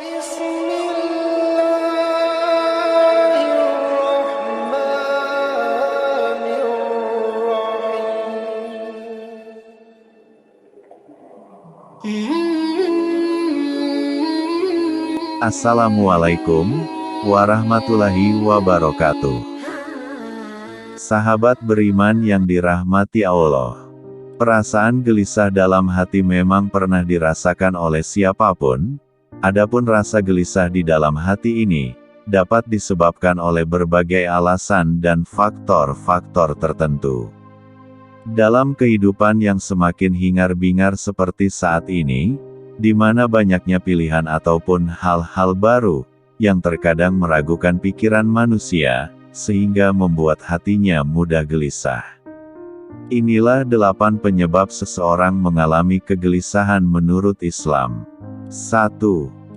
Assalamualaikum warahmatullahi wabarakatuh. Sahabat beriman yang dirahmati Allah. Perasaan gelisah dalam hati memang pernah dirasakan oleh siapapun. Adapun rasa gelisah di dalam hati ini dapat disebabkan oleh berbagai alasan dan faktor-faktor tertentu. Dalam kehidupan yang semakin hingar-bingar seperti saat ini, di mana banyaknya pilihan ataupun hal-hal baru, yang terkadang meragukan pikiran manusia, sehingga membuat hatinya mudah gelisah. Inilah 8 penyebab seseorang mengalami kegelisahan menurut Islam. 1.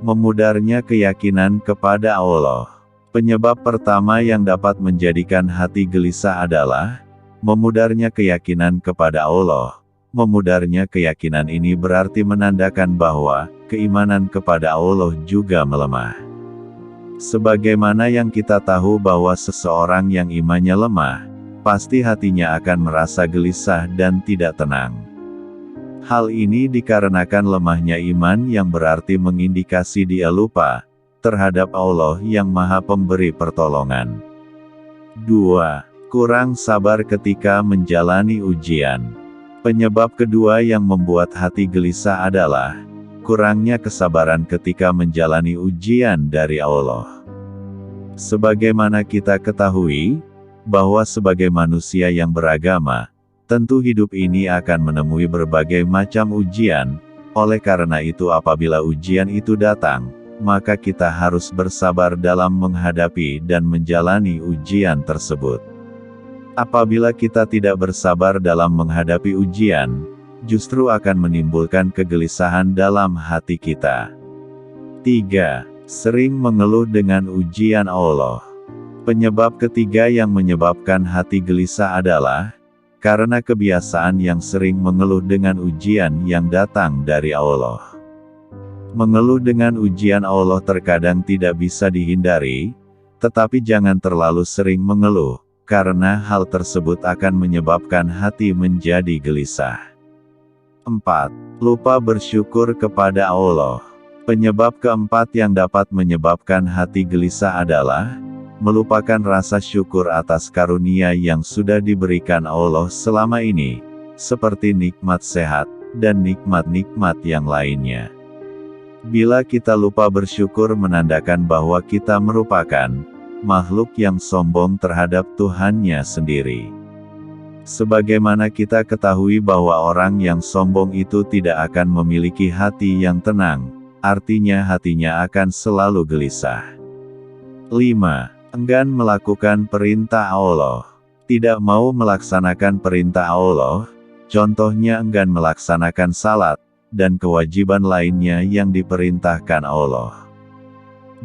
Memudarnya keyakinan kepada Allah. Penyebab pertama yang dapat menjadikan hati gelisah adalah memudarnya keyakinan kepada Allah. Memudarnya keyakinan ini berarti menandakan bahwa keimanan kepada Allah juga melemah. Sebagaimana yang kita tahu bahwa seseorang yang imannya lemah, pasti hatinya akan merasa gelisah dan tidak tenang. Hal ini dikarenakan lemahnya iman yang berarti mengindikasi dia lupa terhadap Allah yang Maha Pemberi pertolongan. 2. Kurang sabar ketika menjalani ujian. Penyebab kedua yang membuat hati gelisah adalah kurangnya kesabaran ketika menjalani ujian dari Allah. Sebagaimana kita ketahui, bahwa sebagai manusia yang beragama, tentu hidup ini akan menemui berbagai macam ujian. Oleh karena itu apabila ujian itu datang, maka kita harus bersabar dalam menghadapi dan menjalani ujian tersebut. Apabila kita tidak bersabar dalam menghadapi ujian, justru akan menimbulkan kegelisahan dalam hati kita. 3. Sering mengeluh dengan ujian Allah. Penyebab ketiga yang menyebabkan hati gelisah adalah karena kebiasaan yang sering mengeluh dengan ujian yang datang dari Allah. Mengeluh dengan ujian Allah terkadang tidak bisa dihindari, tetapi jangan terlalu sering mengeluh, karena hal tersebut akan menyebabkan hati menjadi gelisah. 4. Lupa bersyukur kepada Allah. Penyebab keempat yang dapat menyebabkan hati gelisah adalah melupakan rasa syukur atas karunia yang sudah diberikan Allah selama ini, seperti nikmat sehat, dan nikmat-nikmat yang lainnya. Bila kita lupa bersyukur menandakan bahwa kita merupakan makhluk yang sombong terhadap Tuhannya sendiri. Sebagaimana kita ketahui bahwa orang yang sombong itu tidak akan memiliki hati yang tenang, artinya hatinya akan selalu gelisah. 5. Enggan melakukan perintah Allah. Tidak mau melaksanakan perintah Allah, contohnya enggan melaksanakan salat, dan kewajiban lainnya yang diperintahkan Allah.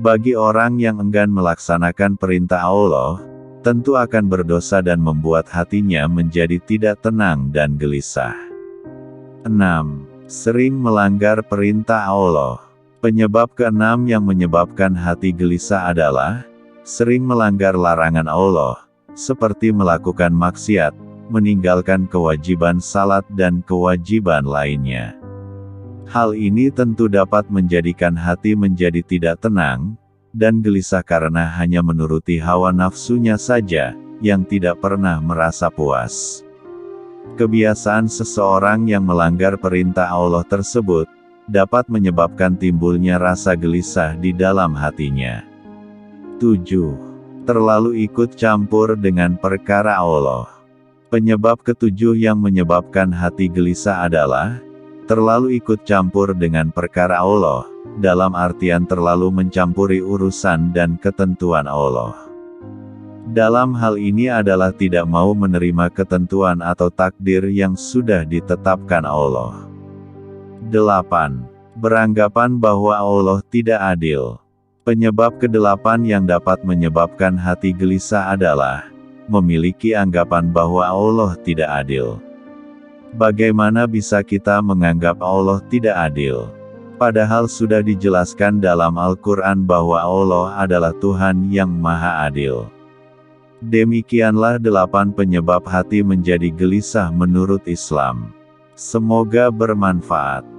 Bagi orang yang enggan melaksanakan perintah Allah, tentu akan berdosa dan membuat hatinya menjadi tidak tenang dan gelisah. 6. Sering melanggar perintah Allah. Penyebab keenam yang menyebabkan hati gelisah adalah sering melanggar larangan Allah, seperti melakukan maksiat, meninggalkan kewajiban salat dan kewajiban lainnya. Hal ini tentu dapat menjadikan hati menjadi tidak tenang, dan gelisah karena hanya menuruti hawa nafsunya saja, yang tidak pernah merasa puas. Kebiasaan seseorang yang melanggar perintah Allah tersebut, dapat menyebabkan timbulnya rasa gelisah di dalam hatinya. 7. Terlalu ikut campur dengan perkara Allah. Penyebab ketujuh yang menyebabkan hati gelisah adalah terlalu ikut campur dengan perkara Allah, dalam artian terlalu mencampuri urusan dan ketentuan Allah. Dalam hal ini adalah tidak mau menerima ketentuan atau takdir yang sudah ditetapkan Allah. 8. Beranggapan bahwa Allah tidak adil. Penyebab ke-8 yang dapat menyebabkan hati gelisah adalah memiliki anggapan bahwa Allah tidak adil. Bagaimana bisa kita menganggap Allah tidak adil? Padahal sudah dijelaskan dalam Al-Quran bahwa Allah adalah Tuhan yang Maha Adil. Demikianlah 8 penyebab hati menjadi gelisah menurut Islam. Semoga bermanfaat.